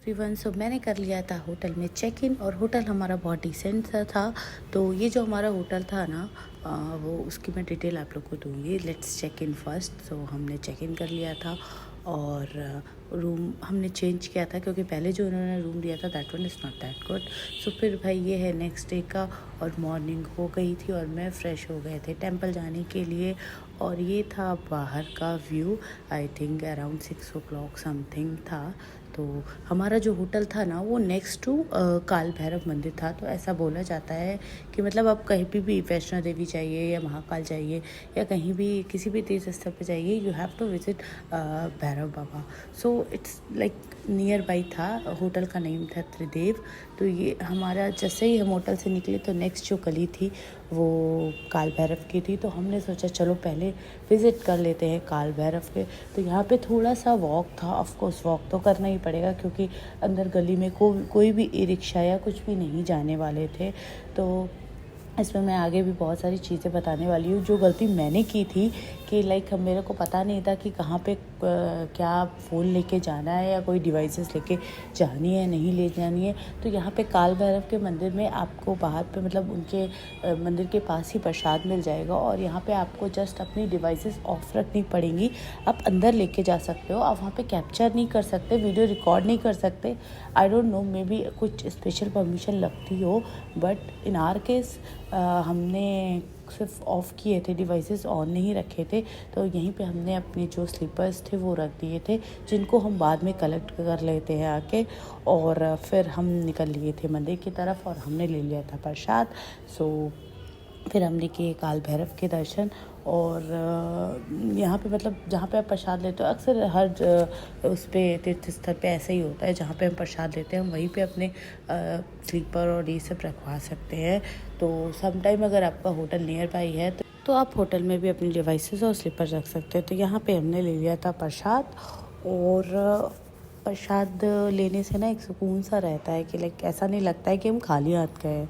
Everyone, सो मैंने कर लिया था होटल में चेक इन और होटल हमारा बहुत डिसेंट सा था। तो ये जो हमारा होटल था ना, वो उसकी मैं डिटेल आप लोग को दूँगी। Let's check in first. So हमने चेक इन कर लिया था और रूम हमने चेंज किया था क्योंकि पहले जो उन्होंने रूम दिया था that one is not that good. So फिर भाई ये है नेक्स्ट डे का, और मॉर्निंग हो गई थी और मैं फ़्रेश हो गए थे टेंपल जाने के लिए। और ये था बाहर का view. I think around 6 o'clock something था। तो हमारा जो होटल था ना वो नेक्स्ट टू काल भैरव मंदिर था। तो ऐसा बोला जाता है कि मतलब आप कहीं भी वैष्णो देवी जाइए या महाकाल जाइए या कहीं भी किसी भी तीर्थ स्थल पे जाइए, you have to visit Bhairav Baba. So it's like nearby था। होटल का नेम था त्रिदेव। तो ये हमारा जैसे ही हम होटल से निकले तो नेक्स्ट जो गली थी वो काल भैरव की थी। तो हमने सोचा चलो पहले विज़िट कर लेते हैं काल भैरव के। तो यहाँ पे थोड़ा सा वॉक था, ऑफ कोर्स वॉक तो करना ही पड़ेगा क्योंकि अंदर गली में कोई भी ई रिक्शा या कुछ भी नहीं जाने वाले थे। तो इसमें मैं आगे भी बहुत सारी चीज़ें बताने वाली हूँ। जो गलती मैंने की थी कि लाइक मेरे को पता नहीं था कि कहाँ पे क्या फ़ोन लेके जाना है या कोई डिवाइसेस लेके जानी है नहीं ले जानी है। तो यहाँ पे काल भैरव के मंदिर में आपको बाहर पे मतलब उनके मंदिर के पास ही प्रसाद मिल जाएगा और यहाँ पे आपको जस्ट अपनी डिवाइसेस ऑफ रखनी पड़ेंगी। आप अंदर लेके जा सकते हो, आप वहाँ पे कैप्चर नहीं कर सकते, वीडियो रिकॉर्ड नहीं कर सकते। I don't know, may be कुछ स्पेशल परमिशन लगती हो, बट इन आर केस हमने सिर्फ ऑफ़ किए थे, डिवाइसेस ऑन नहीं रखे थे। तो यहीं पे हमने अपने जो स्लीपर्स थे वो रख दिए थे, जिनको हम बाद में कलेक्ट कर लेते हैं आके। और फिर हम निकल लिए थे मंदिर की तरफ और हमने ले लिया था प्रसाद। सो फिर हमने किए काल भैरव के दर्शन। और यहाँ पे मतलब जहाँ पे आप प्रसाद लेते हो, अक्सर हर उस पे तीर्थ स्थल पे ऐसा ही होता है, जहाँ पे हम प्रसाद लेते हैं हम वहीं पे अपने स्लीपर और ये सब रखवा सकते हैं। तो सम टाइम अगर आपका होटल नियर बाई है तो आप होटल में भी अपनी डिवाइसेस और स्लीपर रख सकते हैं। तो यहाँ पे हमने ले लिया था प्रसाद। और प्रसाद लेने से ना एक सुकून सा रहता है कि लाइक ऐसा नहीं लगता है कि हम खाली हाथ गए।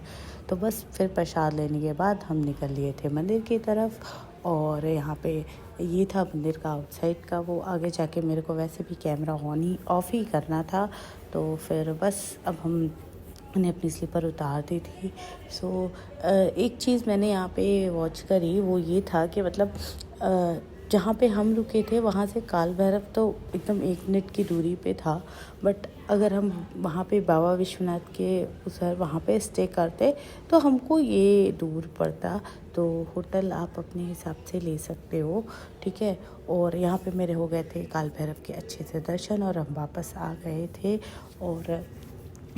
तो बस फिर प्रसाद लेने के बाद हम निकल लिए थे मंदिर की तरफ। और यहाँ पे ये था मंदिर का आउटसाइड का, वो आगे जाके मेरे को वैसे भी कैमरा ऑफ ही करना था। तो फिर बस अब हमने अपनी स्लीपर उतार दी थी। सो एक चीज़ मैंने यहाँ पे वॉच करी, वो ये था कि मतलब जहाँ पे हम रुके थे वहाँ से काल भैरव तो एकदम 1 मिनट की दूरी पे था। बट अगर हम वहाँ पे बाबा विश्वनाथ के उधर वहाँ पे स्टे करते तो हमको ये दूर पड़ता। तो होटल आप अपने हिसाब से ले सकते हो, ठीक है। और यहाँ पे मेरे हो गए थे काल भैरव के अच्छे से दर्शन और हम वापस आ गए थे। और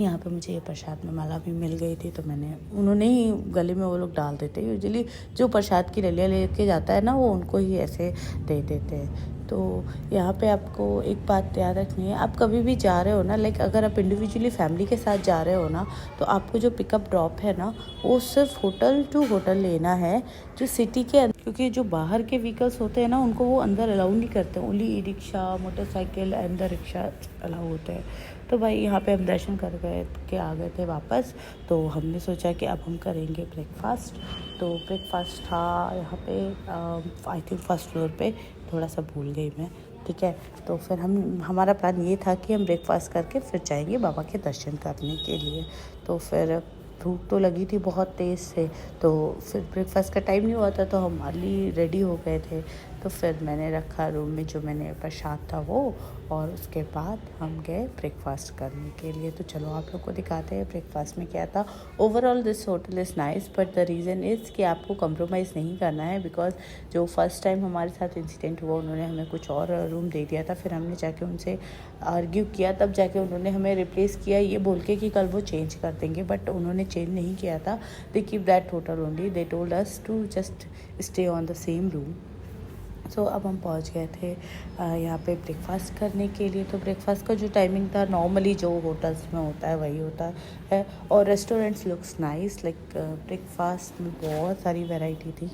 यहाँ पे मुझे ये प्रसाद में माला भी मिल गई थी, तो उन्होंने ही गले में वो लोग डाल देते हैं। यूजुअली जो प्रसाद की डलिया लेके जाता है ना, वो उनको ही ऐसे दे देते हैं। तो यहाँ पे आपको एक बात याद रखनी है, आप कभी भी जा रहे हो ना, लाइक अगर आप इंडिविजुअली फैमिली के साथ जा रहे हो ना, तो आपको जो पिकअप ड्रॉप है ना वो सिर्फ होटल टू होटल लेना है, जो सिटी के अंदर। क्योंकि जो बाहर के व्हीकल्स होते हैं ना उनको वो अंदर अलाउ नहीं करते, only e rickshaw, motorcycle and the rickshaw allow होते हैं। तो भाई यहाँ पे हम दर्शन कर गए के आ गए थे वापस। तो हमने सोचा कि अब हम करेंगे ब्रेकफास्ट। तो ब्रेकफास्ट था यहाँ पे आई थिंक फर्स्ट फ्लोर पे, थोड़ा सा भूल गई मैं, ठीक है। तो फिर हमारा प्लान ये था कि हम ब्रेकफास्ट करके फिर जाएंगे बाबा के दर्शन करने के लिए। तो फिर भूख तो लगी थी बहुत तेज़ से, तो फिर ब्रेकफास्ट का टाइम नहीं हुआ था तो हम अर्ली रेडी हो गए थे। तो फिर मैंने रखा रूम में जो मैंने प्रसाद था वो, और उसके बाद हम गए ब्रेकफास्ट करने के लिए। तो चलो आप लोग को दिखाते हैं ब्रेकफास्ट में क्या था। Overall this hotel is nice, but the reason is कि आपको कंप्रोमाइज़ नहीं करना है, बिकॉज जो फर्स्ट टाइम हमारे साथ इंसिडेंट हुआ उन्होंने हमें कुछ और रूम दे दिया था। फिर हमने जाके उनसे आर्ग्यू किया, तब जाके उन्होंने हमें रिप्लेस किया ये बोल के कि कल वो चेंज कर देंगे, बट उन्होंने चेंज नहीं किया था। They keep that hotel only, they told us to just stay on the same room. So अब हम पहुंच गए थे यहाँ पे ब्रेकफास्ट करने के लिए। तो ब्रेकफास्ट का जो टाइमिंग था नॉर्मली जो होटल्स में होता है वही होता है। और restaurants looks nice, like breakfast में बहुत सारी वैरायटी थी।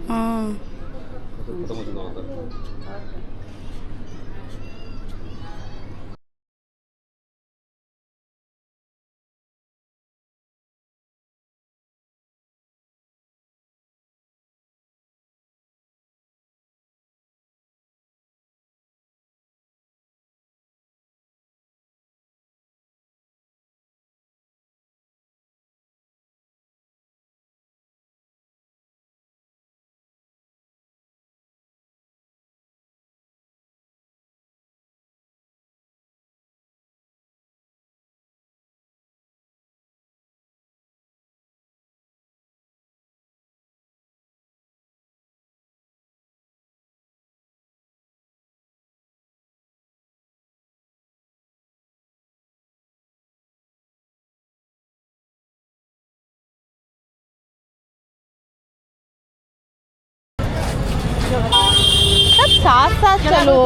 हाँ खत्म हो चुका होता है। सब साथ साथ चलो।